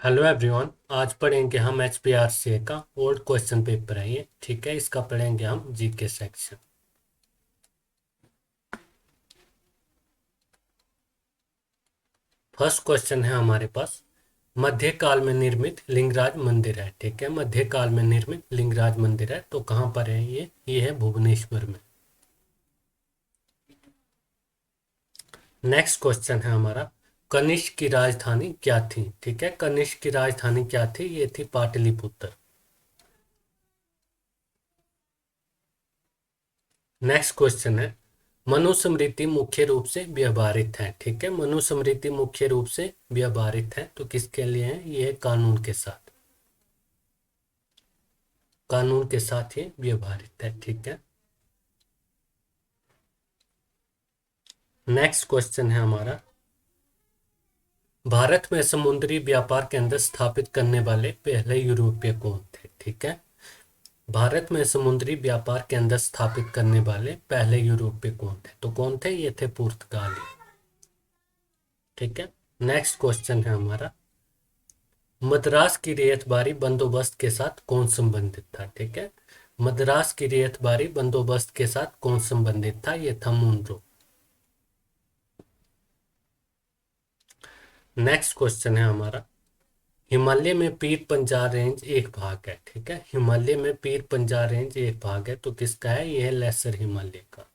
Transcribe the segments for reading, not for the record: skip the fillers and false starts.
Hello everyone. आज पढ़ेंगे हम HPRCA का ओल्ड क्वेश्चन पेपर है ये। ठीक है, इसका पढ़ेंगे हम जीके सेक्शन। फर्स्ट क्वेश्चन है हमारे पास, मध्यकाल में निर्मित लिंगराज मंदिर है। ठीक है, मध्यकाल में निर्मित लिंगराज मंदिर है तो कहाँ पर है ये है भुवनेश्वर में। नेक्स्ट क्वेश्चन है हमारा, कनिष्क की राजधानी क्या थी। ठीक है, कनिष्क की राजधानी क्या थी, ये थी पाटलिपुत्र। नेक्स्ट क्वेश्चन है, मनुस्मृति मुख्य रूप से व्यवहारित है। ठीक है, मनुस्मृति मुख्य रूप से व्यवहारित है तो किसके लिए है, ये है कानून के साथ। कानून के साथ ये व्यवहारित है। ठीक है, नेक्स्ट क्वेश्चन है हमारा, भारत में समुद्री व्यापार केंद्र स्थापित करने वाले पहले यूरोपीय कौन थे। ठीक है, भारत में समुद्री व्यापार केंद्र स्थापित करने वाले पहले यूरोपीय कौन थे, तो कौन थे, ये थे पुर्तगाली। ठीक है, नेक्स्ट क्वेश्चन है हमारा, मद्रास की रेतबारी बंदोबस्त के साथ कौन संबंधित था। ठीक है, मद्रास की रेतबारी बंदोबस्त के साथ कौन संबंधित था, यह था मुनरो। नेक्स्ट क्वेश्चन है हमारा, हिमालय में पीर पंजाल रेंज एक भाग है। ठीक है, हिमालय में पीर पंजाल रेंज एक भाग है तो किसका है, यह है लेसर हिमालय का।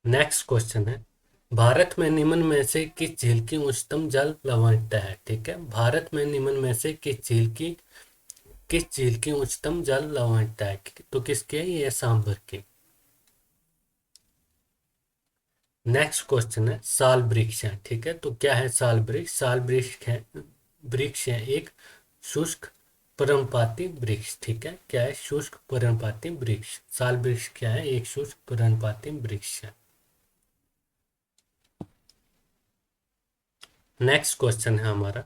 नेक्स्ट क्वेश्चन है, भारत में निम्न में से किस झील की उच्चतम जल लवणता है। ठीक है, भारत में निम्न में से किस झील की उच्चतम जल लवणता है, तो किसकी है, ये है सांभर की। नेक्स्ट क्वेश्चन है, साल वृक्ष है। ठीक है, तो क्या है साल वृक्ष, साल वृक्ष है एक शुष्क पर्णपाती वृक्ष। ठीक है, क्या है, शुष्क पर्णपाती वृक्ष। साल वृक्ष क्या है, एक शुष्क पर्णपाती वृक्ष है। नेक्स्ट क्वेश्चन है हमारा,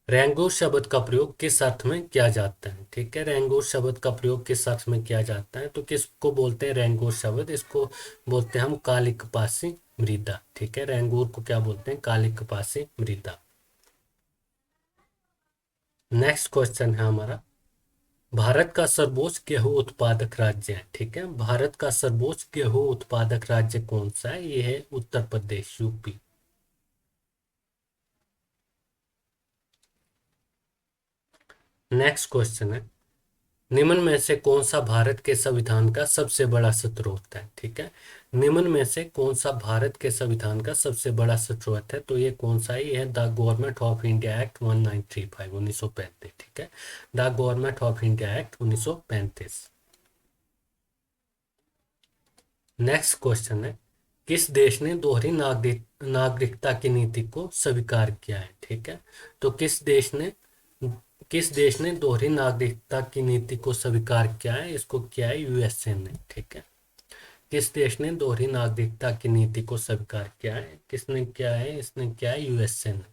रेंगू शब्द का प्रयोग किस अर्थ में किया जाता है। ठीक है, रेंगू शब्द का प्रयोग किस अर्थ में किया जाता है, तो किसको बोलते हैं रेंगू शब्द, इसको बोलते हैं हम काली कपासी मृदा। ठीक है, रेंगूर को क्या बोलते हैं, काली कपासी मृदा। नेक्स्ट क्वेश्चन है हमारा, भारत का सर्वोच्च गेहूं उत्पादक राज्य है। ठीक है, भारत का सर्वोच्च गेहूं उत्पादक राज्य कौन सा है, ये है Uttar Pradesh, UP. Next question है, निम्न में से कौन सा भारत के संविधान का सबसे बड़ा स्रोत है। ठीक है, निम्न में से कौन सा भारत के संविधान का सबसे बड़ा स्रोत है, तो ये कौन सा है, ये है the government of India act 1935 1935। ठीक है, the government of India act 1935। Next question है, किस देश ने दोहरी नागरिकता की नीति को स्वीकार किया है। ठीक है, तो किस देश ने दोहरी नागरिकता की नीति को स्वीकार किया है, इसको किया है यूएसए ने। ठीक है, किस देश ने दोहरी नागरिकता की नीति को स्वीकार किया है, किसने किया है, इसने किया है यूएसए ने।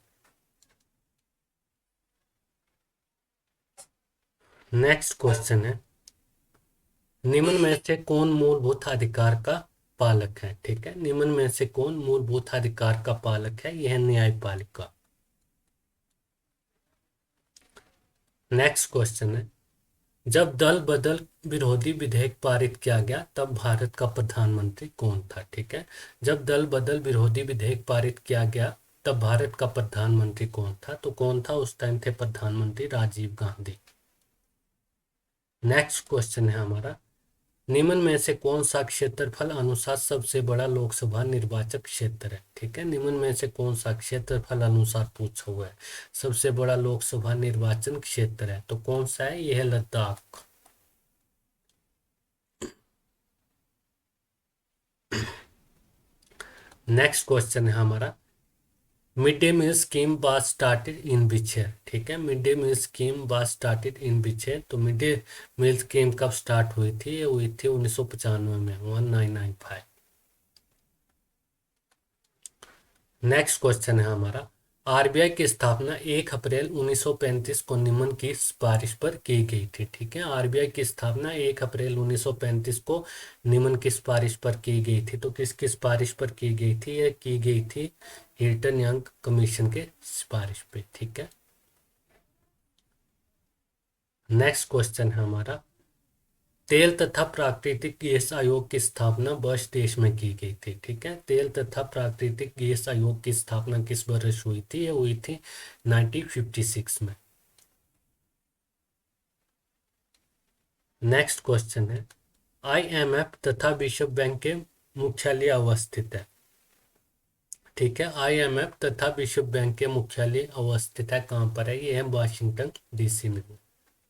नेक्स्ट क्वेश्चन है, निम्न में से कौन मूलभूत अधिकार का पालक है। ठीक है, निम्न में से कौन मूलभूत अधिकार का पालक है, यह है न्यायपालिका। नेक्स्ट क्वेश्चन है, जब दल बदल विरोधी विधेयक पारित किया गया तब भारत का प्रधानमंत्री कौन था। ठीक है, जब दल बदल विरोधी विधेयक पारित किया गया तब भारत का प्रधानमंत्री कौन था, तो कौन था, उस टाइम थे प्रधानमंत्री राजीव गांधी। नेक्स्ट क्वेश्चन है हमारा, निम्न में से कौन सा क्षेत्रफल अनुसार सबसे बड़ा लोकसभा निर्वाचक क्षेत्र है। ठीक है, निम्न में से कौन सा क्षेत्रफल अनुसार पूछा हुआ है, सबसे बड़ा लोकसभा निर्वाचन क्षेत्र है, तो कौन सा है, यह है लद्दाख। नेक्स्ट क्वेश्चन है हमारा, mid day meal scheme was started in which year. ठीक है, mid day meal scheme was started in which year, तो मिड डे मील स्कीम कब स्टार्ट हुई थी, ये हुई थी 1995 में, 1995। नेक्स्ट क्वेश्चन है हमारा, आरबीआई की स्थापना 1 अप्रैल 1935 को निम्न की सिफारिश पर की गई थी। ठीक है, आरबीआई की स्थापना 1 अप्रैल 1935 को निम्न की सिफारिश पर की गई थी। तो किसकी सिफारिश पर की गई थी? यह की गई थी हिल्टन यंग कमीशन के सिफारिश पे। ठीक है, नेक्स्ट क्वेश्चन है हमारा, तेल तथा प्राकृतिक गैस आयोग की स्थापना वर्ष देश में की गई थी। ठीक है, तेल तथा प्राकृतिक गैस आयोग की स्थापना किस वर्ष हुई थी? ये हुई थी 1956 में। नेक्स्ट क्वेश्चन है, आईएमएफ तथा विश्व बैंक के मुख्यालय अवस्थित है। ठीक है, आईएमएफ तथा विश्व बैंक के मुख्यालय अवस्थित है कहाँ पर है? ये है वाशिंगटन डीसी में।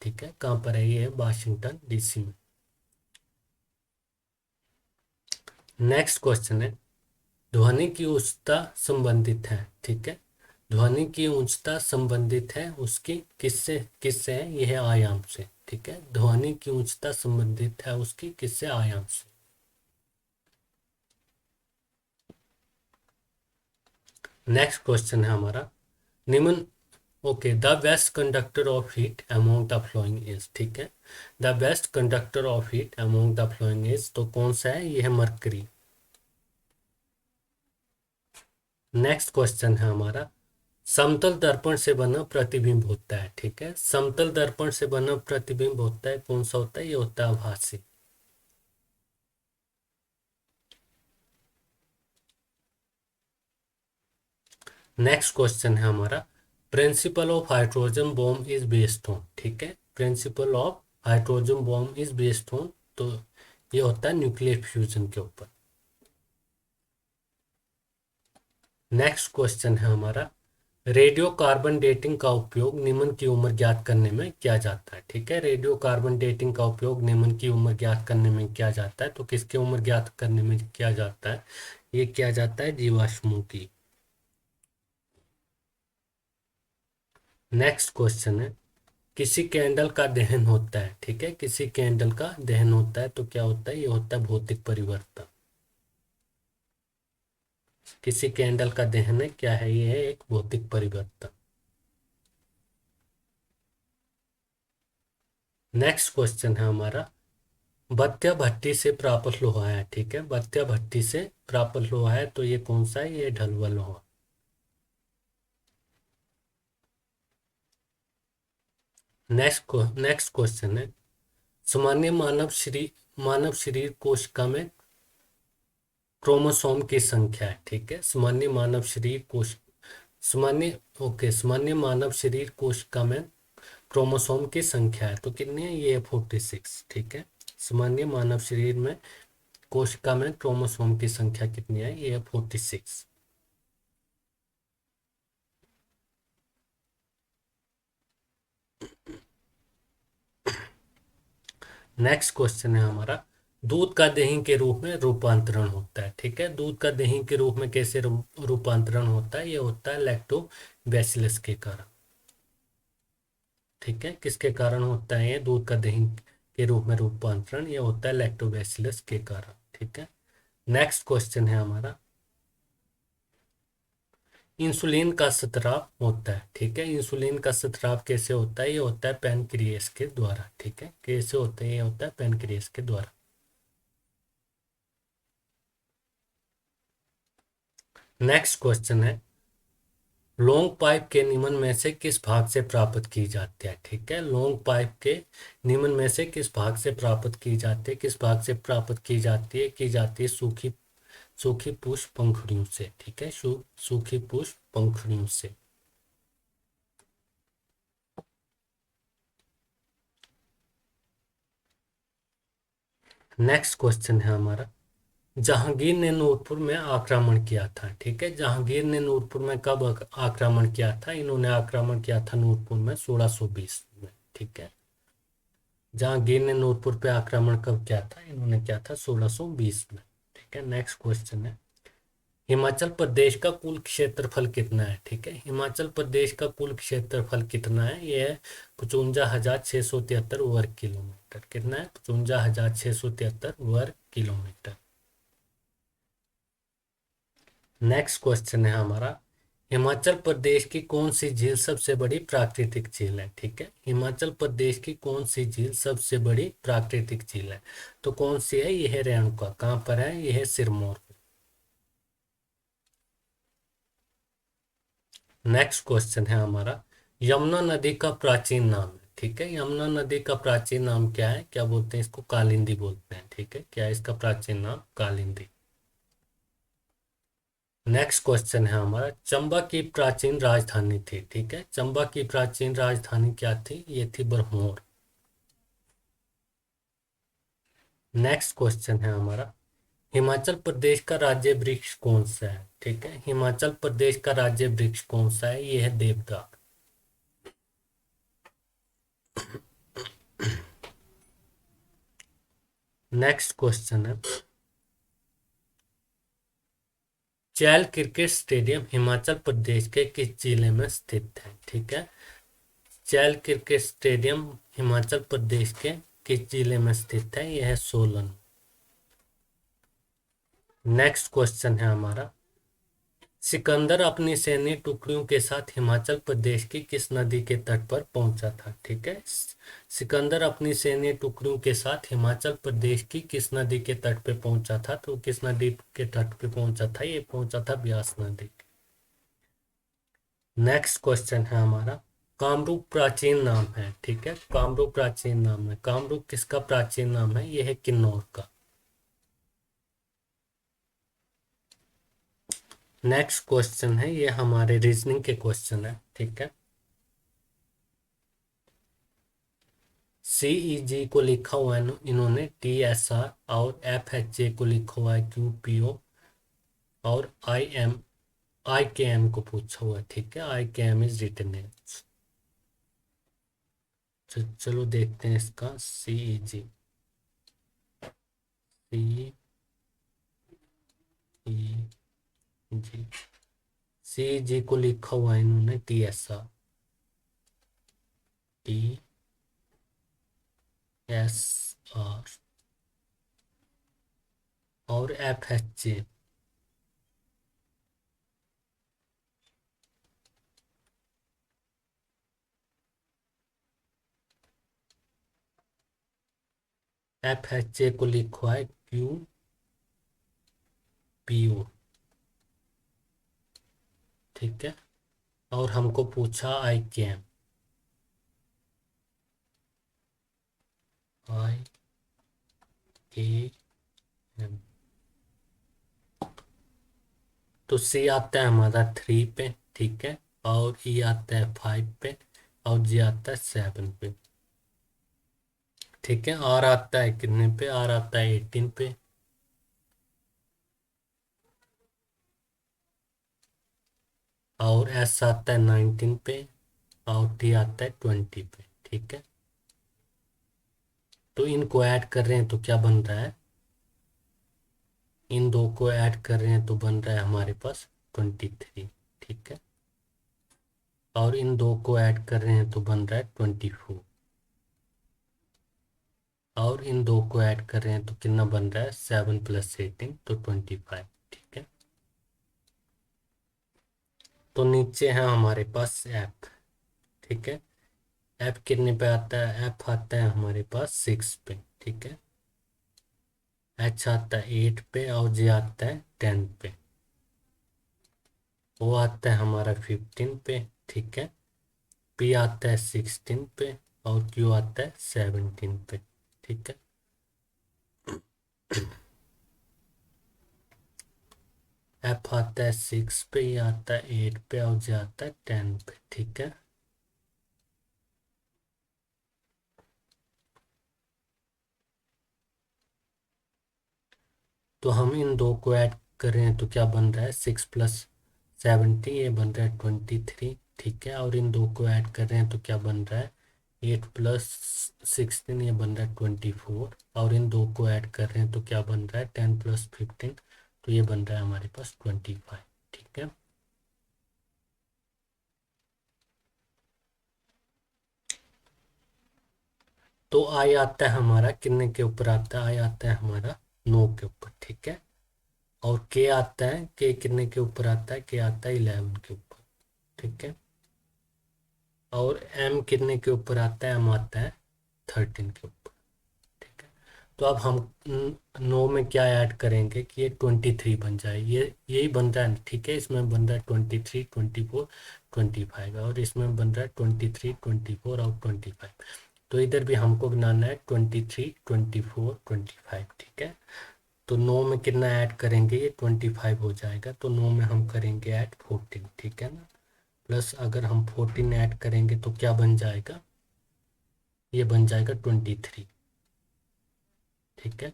ठीक है, कहाँ पर है? ये है वाशिंगटन डीसी में। नेक्स्ट क्वेश्चन है, ध्वनि की उच्चता संबंधित है। ठीक है, ध्वनि की उच्चता संबंधित है उसकी किससे? किससे है? यह है आयाम से। ठीक है, ध्वनि की उच्चता संबंधित है उसकी किससे? आयाम से। नेक्स्ट क्वेश्चन है हमारा, निम्न okay, the best conductor of heat among the following is. ठीक है, the best conductor of heat among the following is, तो कौन सा है? यह है मरकरी। नेक्स्ट क्वेश्चन है हमारा, समतल दर्पण से बना प्रतिबिंब होता है। ठीक है, समतल दर्पण से बना प्रतिबिंब होता है, कौन सा होता है? ये होता है आभासी। नेक्स्ट क्वेश्चन है हमारा, principle of hydrogen bomb is based on. ठीक है, principle of hydrogen bomb is based on, तो ये होता है न्यूक्लियर फ्यूजन के ऊपर। नेक्स्ट क्वेश्चन है हमारा, रेडियो कार्बन डेटिंग का उपयोग निम्न की उम्र ज्ञात करने में किया जाता है। ठीक है, रेडियो कार्बन डेटिंग का उपयोग निम्न की उम्र ज्ञात करने में किया जाता है, तो किसकी उम्र ज्ञात करने में किया जाता है? ये किया जाता है जीवाश्मों की। नेक्स्ट क्वेश्चन है, किसी कैंडल का दहन होता है। ठीक है, किसी कैंडल का दहन होता है तो क्या होता है? ये होता है भौतिक परिवर्तन। किसी कैंडल का दहन है, क्या है? ये है एक भौतिक परिवर्तन। नेक्स्ट क्वेश्चन है हमारा, बत्तिया भट्टी से प्राप्त लोहा है। ठीक है, बत्तिया भट्टी से प्राप्त लोहा है, तो ये कौन सा है? ये ढलुआ लोहा। नेक्स्ट क्वेश्चन है, सामान्य मानव शरीर कोशिका में क्रोमोसोम की संख्या है। ठीक है, सामान्य मानव शरीर कोशिका में क्रोमोसोम की संख्या है, तो कितनी है? ये है 46। ठीक है, सामान्य मानव शरीर में कोशिका में क्रोमोसोम की संख्या कितनी है? ये है 46। नेक्स्ट क्वेश्चन है हमारा, दूध का दही के रूप में रूपांतरण होता है। ठीक है, दूध का दही के रूप में कैसे रूपांतरण होता है? ये होता है लैक्टोबैसिलस के कारण। ठीक है, किसके कारण होता है ये दूध का दही के रूप में रूपांतरण? ये होता है लैक्टोबैसिलस के कारण। ठीक है, नेक्स्ट क्वेश्चन है हमारा, इंसुलिन का स्राव होता है। ठीक है, इंसुलिन का स्राव कैसे होता है? ये होता है पैनक्रियास के द्वारा। ठीक है, कैसे होता है? ये होता है पैनक्रियास के द्वारा। नेक्स्ट क्वेश्चन है, लॉन्ग पाइप के निम्न में से किस भाग से प्राप्त की जाती है? ठीक है, लॉन्ग पाइप के निम्न में से किस भाग से प्राप्त की जाती है? किस भाग से प्राप्त की जाती है? की जाती है सूखी सूखी पुष्प पंखुड़ियों से। ठीक है, सूखी पुष्प पंखुड़ियों से। नेक्स्ट क्वेश्चन है हमारा, जहांगीर ने नूरपुर में आक्रमण किया था। ठीक है, जहांगीर ने नूरपुर में कब आक्रमण किया था? इन्होंने आक्रमण किया था नूरपुर में 1620 में। ठीक है, जहांगीर ने नूरपुर पे आक्रमण कब किया था? इन्होंने किया था 1620 में। ठीक है, नेक्स्ट क्वेश्चन है, हिमाचल प्रदेश का कुल क्षेत्रफल कितना है? ठीक है, हिमाचल प्रदेश का कुल क्षेत्रफल कितना है? ये है 55,673 वर्ग किलोमीटर। कितना है? 55,673 वर्ग किलोमीटर। नेक्स्ट क्वेश्चन है हमारा, हिमाचल प्रदेश की कौन सी झील सबसे बड़ी प्राकृतिक झील है? ठीक है, हिमाचल प्रदेश की कौन सी झील सबसे बड़ी प्राकृतिक झील है? तो कौन सी है? यह है रेणुका। कहाँ पर है? यह है सिरमौर। नेक्स्ट क्वेश्चन है हमारा, यमुना नदी का प्राचीन नाम है। ठीक है, यमुना नदी का प्राचीन नाम क्या है? क्या बोलते हैं इसको? कालिंदी बोलते हैं। ठीक है, क्या है इसका प्राचीन नाम? कालिंदी। नेक्स्ट क्वेश्चन है हमारा, चंबा की प्राचीन राजधानी थी। ठीक है, चंबा की प्राचीन राजधानी क्या थी? ये थी बरमोर। नेक्स्ट क्वेश्चन है हमारा, हिमाचल प्रदेश का राज्य वृक्ष कौन सा है? ठीक है, हिमाचल प्रदेश का राज्य वृक्ष कौन सा है? ये है देवदार। नेक्स्ट क्वेश्चन है, चैल क्रिकेट स्टेडियम हिमाचल प्रदेश के किस जिले में स्थित है? ठीक है, चैल क्रिकेट स्टेडियम हिमाचल प्रदेश के किस जिले में स्थित है? यह है सोलन। नेक्स्ट क्वेश्चन है हमारा, सिकंदर अपनी सैन्य टुकड़ियों के साथ हिमाचल प्रदेश की किस नदी के तट पर पहुंचा था? ठीक है, सिकंदर अपनी सैन्य टुकड़ियों के साथ हिमाचल प्रदेश की किस नदी के तट पे पहुंचा था? तो किस नदी के तट पे पहुंचा था? ये पहुंचा था ब्यास नदी। नेक्स्ट क्वेश्चन है हमारा, कामरूप प्राचीन नाम है। ठीक है, कामरूप प्राचीन नाम है। कामरूप किसका प्राचीन नाम है? यह है किन्नौर का। नेक्स्ट क्वेश्चन है, ये हमारे रीजनिंग के क्वेश्चन है। ठीक है, सीईजी को लिखा हुआ है इन्होंने टीएसआर, और एफएचजे को लिखा हुआ है क्यूपीओ, और आईकेएम को पूछा हुआ है। ठीक है, आईकेएम इज रिटन है। चलो देखते हैं इसका सीईजी। सी ई जी, सीईजी को लिखा हुआ है इन्होंने टीएसआर, टीएसआर, और एफएचजे। एफएचजे को लिखा है क्यूपीओ। ठीक है, और हमको पूछा आईकेएम। आईकेएम तो सी आता है हमारा 3 पे। ठीक है, और ई आता है 5 पे, और जी आता है 7 पे। ठीक है, आर आता है कितने पे? आर आता है 18 पे, और एस आता है 19 पे, और टी आता है 20 पे। ठीक है, तो इनको ऐड कर रहे हैं तो क्या बन रहा है? इन दो को ऐड कर रहे हैं तो बन रहा है हमारे पास 23। ठीक है, और इन दो को ऐड कर रहे हैं तो बन रहा है 24, और इन दो को ऐड कर रहे हैं तो कितना बन रहा है? 7 + 18 तो 25। ठीक है, तो नीचे है हमारे पास एफ। ठीक है, एफ कितने पे आता है? एफ आता है हमारे पास 6 पे। ठीक है, एच आता है 8 पे, और जी आता है 10 पे, वो आता है हमारा 15 पे। ठीक है, पी आता है 16 पे, और क्यू आता है 17 पे। ठीक है, एफ आता है 6 पे, ये आता है 8 पे, और जे आता है 10 पे। ठीक है, तो हम इन दो को ऐड कर रहे हैं तो क्या बन रहा है? 6 + 70, ये बन रहा है 23। ठीक है, और इन दो को ऐड कर रहे हैं तो क्या बन रहा है? 8 + 16, ये बन रहा है 24, और इन दो को ऐड कर रहे हैं तो क्या बन रहा है? 10 + 15, तो ये बन रहा है हमारे पास 25। ठीक है, तो आई आता है हमारा कितने के ऊपर आता है? आई आता है हमारा 9 के ऊपर। ठीक है, और के आता है, के कितने के ऊपर आता है? के आता है 11 के ऊपर। ठीक है। और m कितने के ऊपर आता है, m आता है 13 के ऊपर। ठीक है। तो अब हम 9 में क्या ऐड करेंगे कि ये 23 बन जाए, ये यही बन रहा है। ठीक है, इसमें बन रहा है 23, 24, 25, और इसमें बन रहा है 23, 24 और 25। तो इधर भी हमको बनाना है 23, 24, 25। ठीक है। तो 9 में कितना ऐड करेंगे, ये 25 हो जाएगा। तो 9 में हम करेंगे ऐड 14। ठीक है ना। प्लस अगर हम 14 ऐड करेंगे तो क्या बन जाएगा, ये बन जाएगा 23। ठीक है।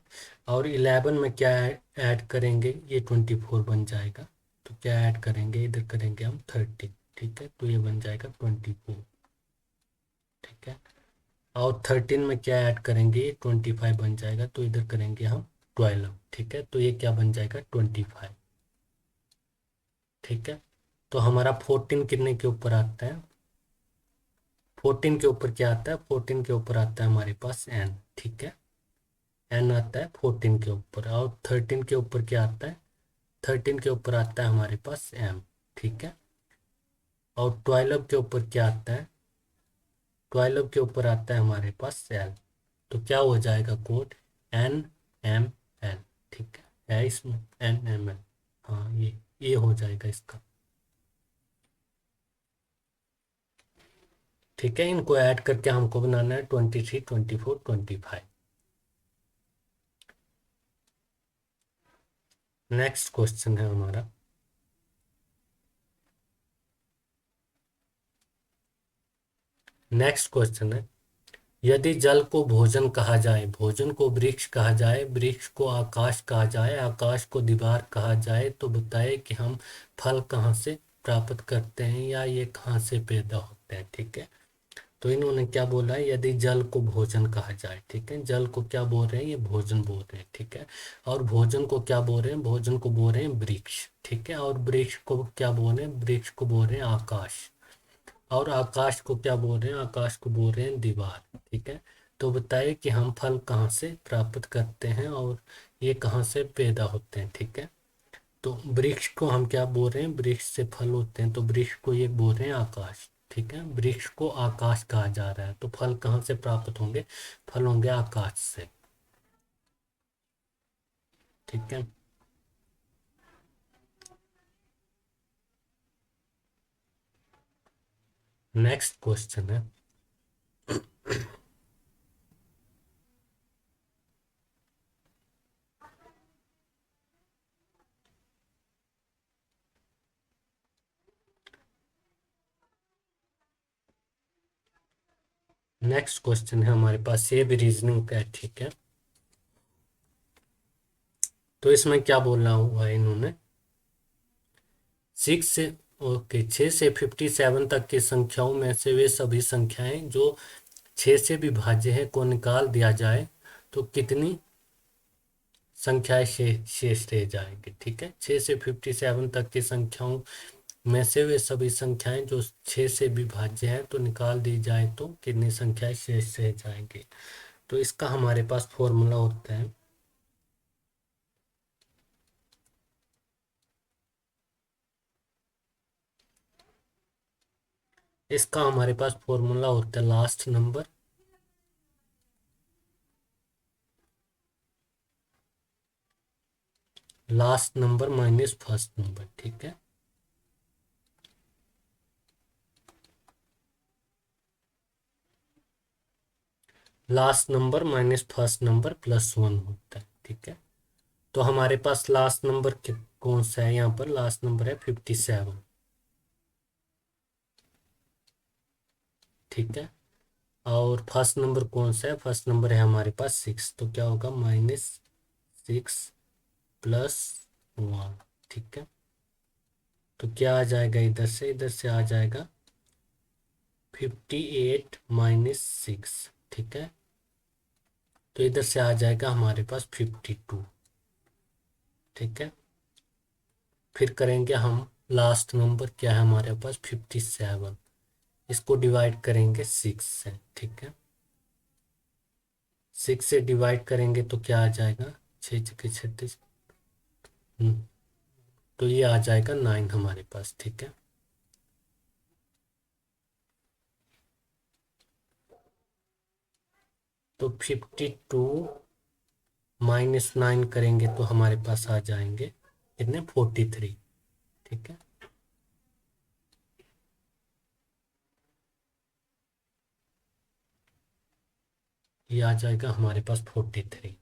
और 11 में क्या ऐड करेंगे, ये 24 बन जाएगा। तो क्या ऐड करेंगे, इधर करेंगे हम 30। ठीक है। तो ये बन जाएगा 24। ठीक है। और 13 में क्या ऐड करेंगे, ये 25 बन जाएगा। तो इधर करेंगे हम 12। ठीक है। तो ये क्या बन जाएगा 25। ठीक है। तो हमारा 14 कितने के ऊपर आता है, 14 के ऊपर क्या आता है, 14 के ऊपर आता है हमारे पास n। ठीक है। n आता है 14 के ऊपर। और 13 के ऊपर क्या आता है, 13 के ऊपर आता है हमारे पास m। ठीक है। और 12 के ऊपर क्या आता है, 12 के ऊपर आता है हमारे पास l। तो क्या हो जाएगा कोड, n m l। ठीक है इसमें n m l। हाँ, ये हो जाएगा इसका। ठीक है। इनको ऐड करके हमको बनाना है 23, 24, 25। नेक्स्ट क्वेश्चन है हमारा, नेक्स्ट क्वेश्चन है, यदि जल को भोजन कहा जाए, भोजन को वृक्ष कहा जाए, वृक्ष को आकाश कहा जाए, आकाश को दीवार कहा जाए, तो बताए कि हम फल कहाँ से प्राप्त करते हैं या ये कहाँ से पैदा होते हैं। ठीक है। तो इन्होंने क्या बोला है, यदि जल को भोजन कहा जाए। ठीक है। जल को क्या बोल रहे हैं, ये भोजन बोल रहे हैं। ठीक है। और भोजन को क्या बोल रहे हैं, भोजन को बोल रहे हैं वृक्ष। ठीक है। और वृक्ष को क्या बोल रहे हैं, वृक्ष को बोल रहे हैं आकाश। और आकाश को क्या बोल रहे हैं, आकाश को बोल रहे हैं दीवार। ठीक है। तो बताइए कि हम फल कहाँ से प्राप्त करते हैं और ये कहाँ से पैदा होते हैं। ठीक है। तो वृक्ष को हम क्या बोल रहे हैं, वृक्ष से फल होते हैं, तो वृक्ष को ये बोल रहे हैं आकाश। ठीक है। वृक्ष को आकाश कहा जा रहा है, तो फल कहाँ से प्राप्त होंगे, फल होंगे आकाश से। ठीक है। नेक्स्ट क्वेश्चन है, नेक्स्ट क्वेश्चन है हमारे पास, ये भी रीजनिंग का है। ठीक है। तो इसमें क्या बोलना हुआ है इन्होंने, 6 से, ओके, 6 से 57 तक की संख्याओं में से वे सभी संख्याएं जो 6 से विभाज्य है को निकाल दिया जाए तो कितनी संख्याएं शेष रह जाएंगी। ठीक है। 6 से 57 तक की संख्याओं में से वे सभी संख्याएं जो 6 से विभाज्य है तो निकाल दी जाए तो कितनी संख्याएं शेष रह जाएंगी। तो इसका हमारे पास फॉर्मूला होता है, इसका हमारे पास फॉर्मूला होता है last number minus first number. ठीक है। Last number minus first number plus one होता है। ठीक है। तो हमारे पास लास्ट नंबर कौन सा है, यहाँ पर लास्ट नंबर है 57। ठीक है। और फर्स्ट नंबर कौन सा है, फर्स्ट नंबर है हमारे पास 6। तो क्या होगा -6 प्लस 1। ठीक है। तो क्या आ जाएगा, इधर से, इधर से आ जाएगा 58 माइनस 6। ठीक है। तो इधर से आ जाएगा हमारे पास 52। ठीक है। फिर करेंगे हम, लास्ट नंबर क्या है हमारे पास 57, इसको डिवाइड करेंगे 6 से। ठीक है। 6 से डिवाइड करेंगे तो क्या आ जाएगा, 6 6 36। तो ये आ जाएगा 9 हमारे पास। ठीक है। तो 52 -9 करेंगे तो हमारे पास आ जाएंगे कितने, 43। ठीक है, ये आ जाएगा हमारे पास 43।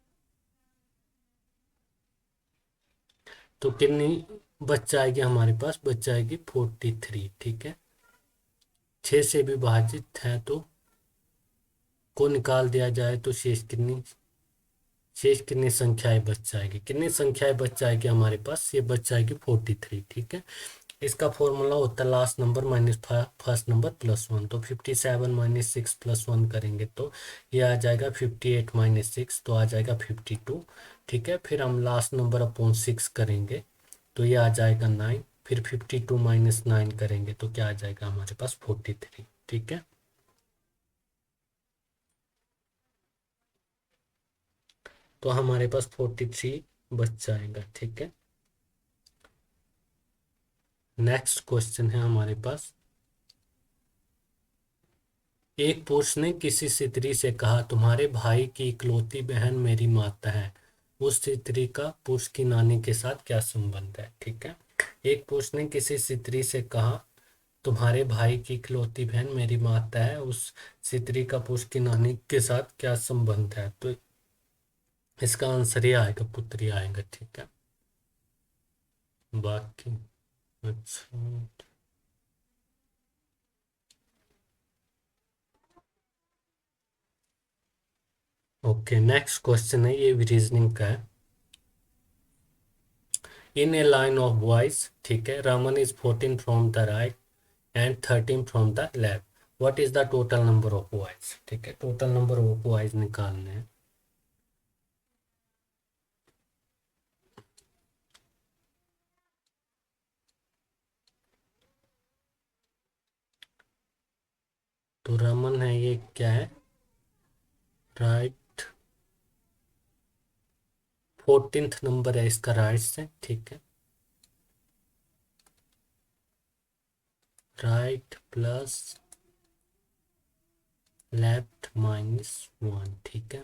तो कितनी बच जाएगी हमारे पास, बच जाएगी 43। ठीक है, 6 से विभाजित है तो को निकाल दिया जाए तो शेष कितनी संख्याएं बच जाएगी, कितनी संख्याएं बच जाएगी हमारे पास, ये बच जाएगी 43। ठीक है, इसका फॉर्मूला होता है last number minus first number plus one. तो 57 -6 +1 करेंगे तो ये आ जाएगा 58 -6, तो आ जाएगा 52। ठीक है, फिर हम लास्ट नंबर अपॉन 6 करेंगे तो ये आ जाएगा 9। फिर 52 -9 करेंगे तो क्या आ जाएगा हमारे पास, 43। ठीक है, तो हमारे पास 43 बच जाएगा। ठीक है, नेक्स्ट क्वेश्चन है हमारे पास। एक पुरुष ने किसी स्त्री से कहा, तुम्हारे भाई की इकलौती बहन मेरी माता है। उस स्त्री का पुरुष की नानी के साथ क्या संबंध है। ठीक है, एक पुरुष ने किसी स्त्री से कहा, तुम्हारे भाई की इकलौती बहन मेरी माता है, उस स्त्री का पुरुष की नानी के साथ क्या संबंध है। तो इसका आंसर ही आएगा, पुत्री आएगा। ठीक है, बाकी अच्छा, ओके, नेक्स्ट क्वेश्चन है, ये भी रीजनिंग का है। इन ए लाइन ऑफ बॉयज, ठीक है, Raman is 14 from the right and 13 from the left, what is the total number of boys. ठीक है, टोटल नंबर ऑफ बॉयज निकालने हैं। तो रमन है, ये क्या है, राइट, 14th नंबर है इसका राइट से। ठीक है, राइट प्लस लेफ्ट -1। ठीक है,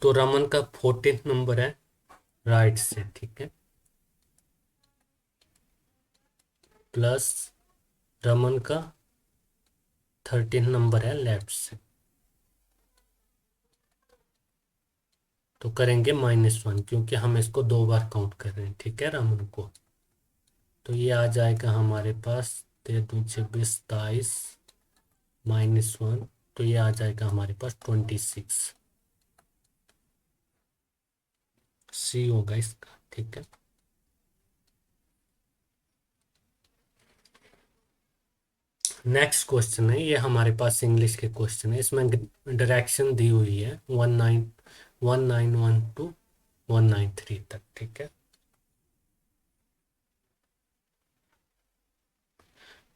तो रमन का 14th नंबर है राइट से। ठीक है, प्लस रमन का 13 नंबर है लेफ्ट से, तो करेंगे -1 क्योंकि हम इसको 2 बार काउंट कर रहे हैं। ठीक है, रमन को, तो ये आ जाएगा हमारे पास 13×2 = 27 -1, तो ये आ जाएगा हमारे पास 26। सी होगा इसका। ठीक है, नेक्स्ट क्वेश्चन है, ये हमारे पास इंग्लिश के क्वेश्चन है, इसमें डायरेक्शन दी हुई है 1919 टू 193 तक। ठीक है,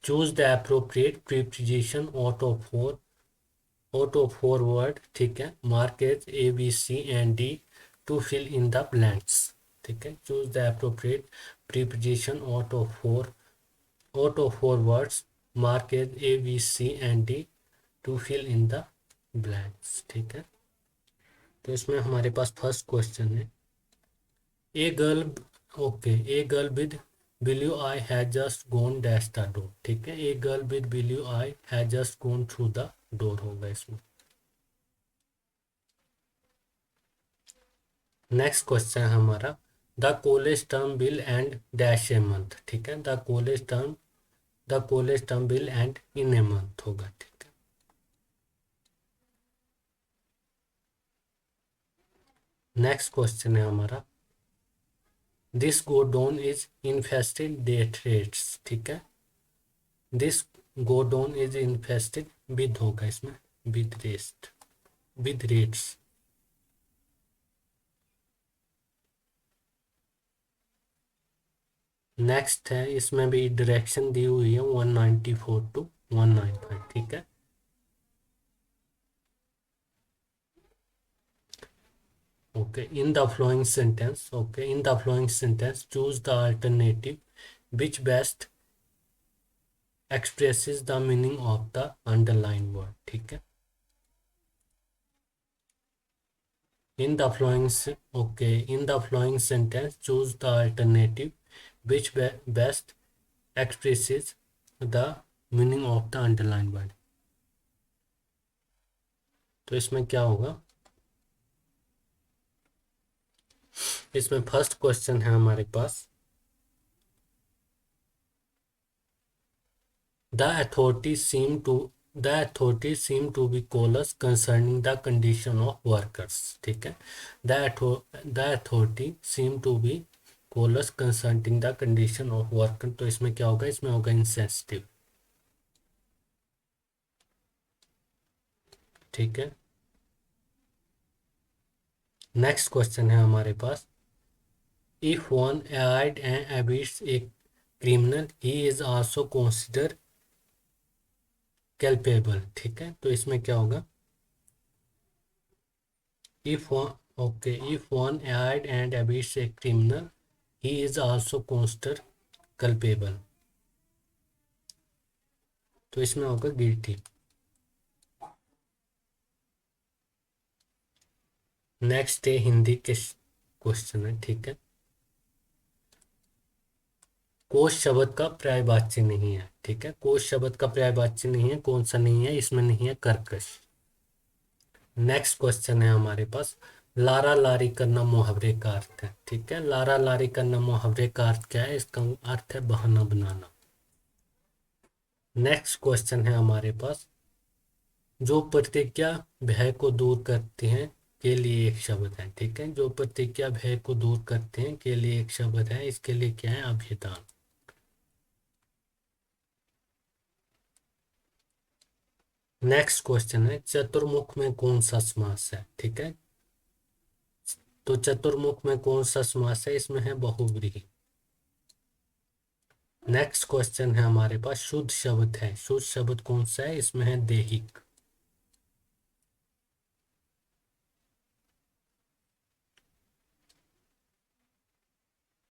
choose the appropriate preposition out of 4 word. ठीक है, marked A B C and D to fill in the blanks. ठीक है, choose the appropriate preposition out of 4 words, marked A B C and D to fill in the blanks. ठीक है, तो इसमें हमारे पास फर्स्ट क्वेश्चन है, a girl, okay, a girl with blue eye has just gone dash the door. ठीक है, a girl with blue eye has just gone through the door होगा इसमें। नेक्स्ट क्वेश्चन है हमारा, the college term bill end dash a month. ठीक है, the college term bill end in a month होगा। ठीक है, नेक्स्ट क्वेश्चन है हमारा, this godown is infested date rats. ठीक है, this godown is infested with होगा इसमें, विद रेट्स। नेक्स्ट है, इसमें भी डायरेक्शन दी हुई है 194 टू 195। ठीक है, okay, in the following sentence choose the alternative which best expresses the meaning of the underline word, ठीक है। In the following okay, in the following sentence choose the alternative which best expresses the meaning of the underline word. तो इसमें क्या होगा, इसमें first question है हमारे पास, the authorities seem to be callous concerning the condition of workers, ठीक है। The authority seem to be callous concerning the condition of worker, तो इसमें क्या होगा, इसमें होगा इंसेंसिटिव, ठीक है। नेक्स्ट क्वेश्चन है हमारे पास, if one aid and abets a criminal he is also considered culpable, ठीक है। तो इसमें क्या होगा, if one if one aid and abets a criminal he is also considered culpable, तो इसमें होगा गिल्टी। नेक्स्ट है हिंदी के क्वेश्चन है, ठीक है। कोश शब्द का पर्यायवाची नहीं है, ठीक है। कोश शब्द का पर्यायवाची नहीं है, कौन सा नहीं है, इसमें नहीं है कर्कश। नेक्स्ट क्वेश्चन है हमारे पास, लारा लारी करना मुहावरे का अर्थ है, ठीक है। लारा लारी करना मुहावरे का अर्थ क्या है, इसका अर्थ है बहाना बनाना। नेक्स्ट क्वेश्चन है हमारे पास, जो प्रतिज्ञा भय को दूर करती हैं के लिए एक शब्द है, ठीक है। जो प्रतिज्ञा भय को दूर करते हैं के लिए एक शब्द है, इसके लिए क्या है, अभिधान। नेक्स्ट क्वेश्चन है, चतुर्मुख में कौन सा समास है, ठीक है। तो चतुर्मुख में कौन सा समास है, इसमें है बहुव्रीहि। नेक्स्ट क्वेश्चन है हमारे पास, शुद्ध शब्द है, शुद्ध शब्द कौन सा है, इसमें है देहिक।